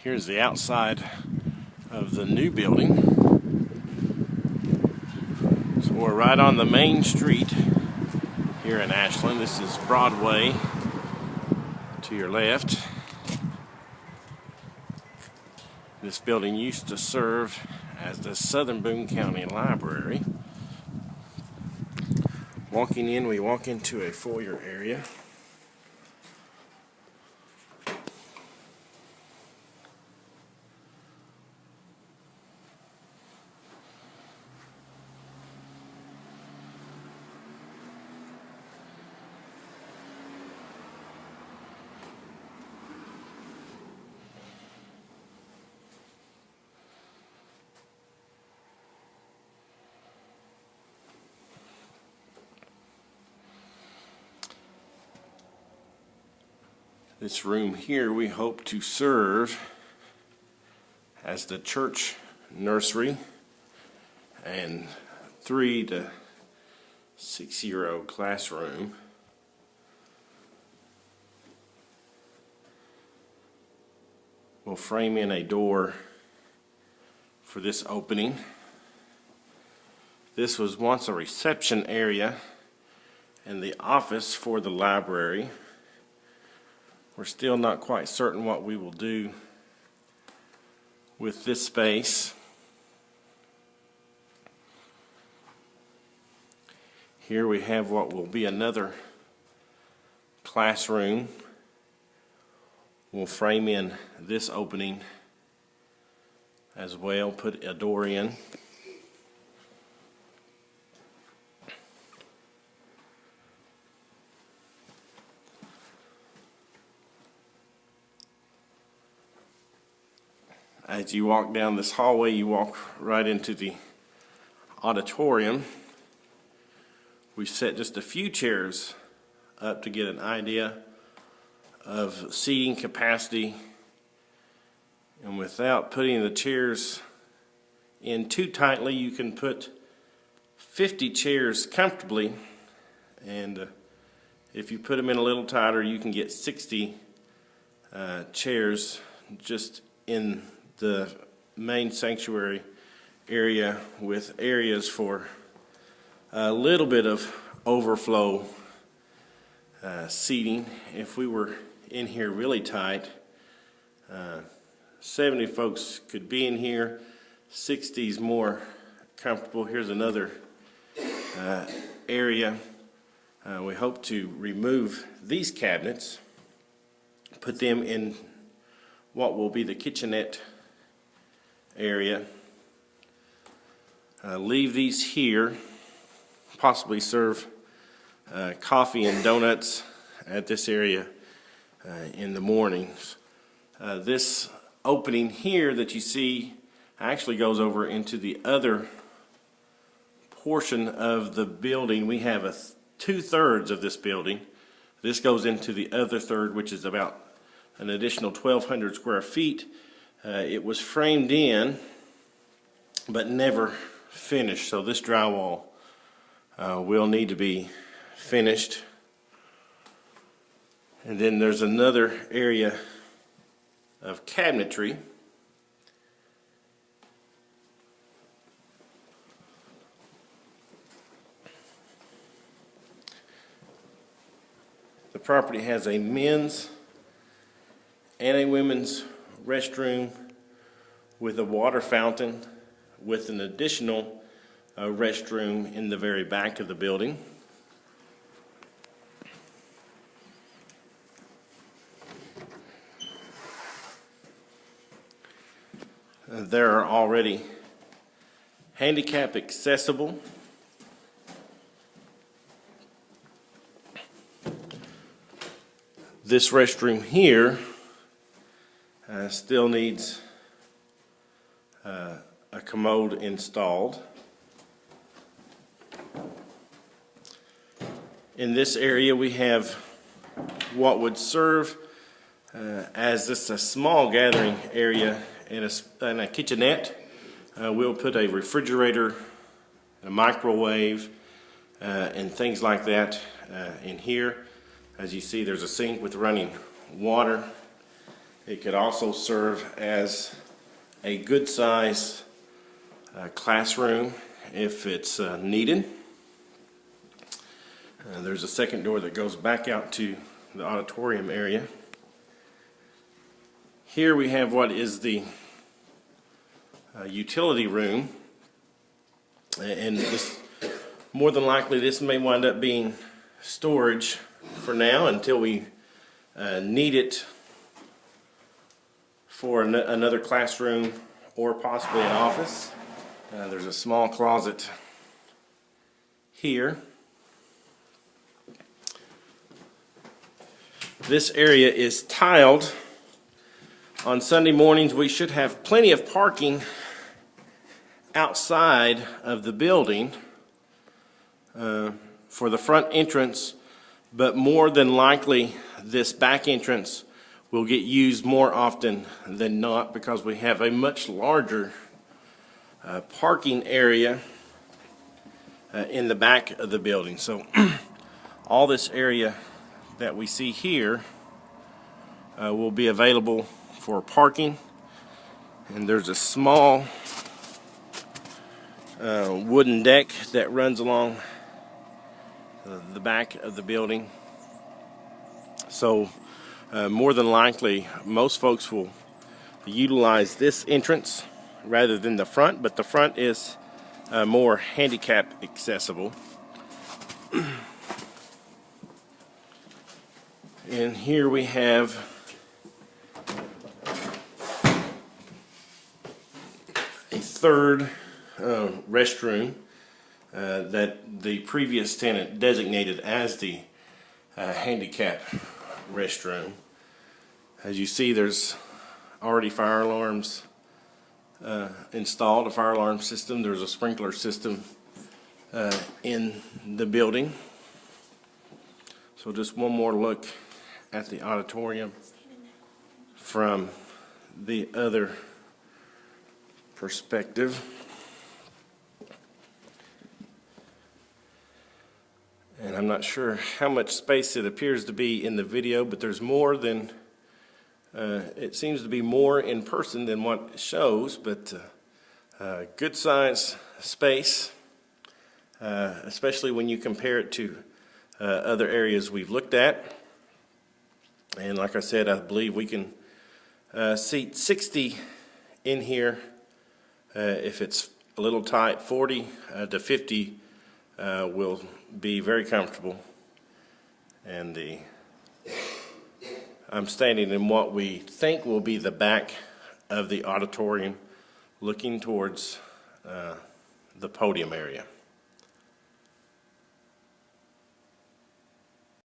Here's the outside of the new building. So we're right on the main street here in Ashland. This is Broadway to your left. This building used to serve as the Southern Boone County Library. Walking in, we walk into a foyer area. This room here we hope to serve as the church nursery and 3 to 6-year-old classroom. We'll frame in a door for this opening. This was once a reception area and the office for the library. We're still not quite certain what we will do with this space. Here we have what will be another classroom. We'll frame in this opening as well, put a door in. As you walk down this hallway, you walk right into the auditorium. We set just a few chairs up to get an idea of seating capacity, and without putting the chairs in too tightly, you can put 50 chairs comfortably, and if you put them in a little tighter, you can get 60 chairs just in the main sanctuary area, with areas for a little bit of overflow seating. If we were in here really tight, 70 folks could be in here, 60 is more comfortable. Here's another area. We hope to remove these cabinets, put them in what will be the kitchenette area. Leave these here, possibly serve coffee and donuts at this area in the mornings. This opening here that you see actually goes over into the other portion of the building. We have 2/3 of this building. This goes into the other third, which is about an additional 1,200 square feet. It was framed in but never finished, so this drywall will need to be finished. And then there's another area of cabinetry. The property has a men's and a women's restroom with a water fountain, with an additional restroom in the very back of the building. There are already handicap accessible. This restroom here still needs a commode installed. In this area we have what would serve as just a small gathering area and a kitchenette. We'll put a refrigerator, a microwave, and things like that in here. As you see, there's a sink with running water It could also serve as a good size classroom if it's needed. There's a second door that goes back out to the auditorium area. Here we have what is the utility room, and this, more than likely this may wind up being storage for now until we need it for another classroom or possibly an office. There's a small closet here. This area is tiled. On Sunday mornings we should have plenty of parking outside of the building for the front entrance, but more than likely this back entrance will get used more often than not because we have a much larger parking area in the back of the building. So all this area that we see here will be available for parking, and there's a small wooden deck that runs along the back of the building. So more than likely most folks will utilize this entrance rather than the front, but the front is more handicap accessible. And here we have a third restroom that the previous tenant designated as the handicap restroom. As you see, there's already fire alarms installed, a fire alarm system. There's a sprinkler system in the building. So just one more look at the auditorium from the other perspective. And I'm not sure how much space it appears to be in the video, but there's more than, it seems to be more in person than what it shows, but good size space, especially when you compare it to other areas we've looked at. And like I said, I believe we can seat 60 in here if it's a little tight. 40 to 50 will be very comfortable. And I'm standing in what we think will be the back of the auditorium, looking towards the podium area.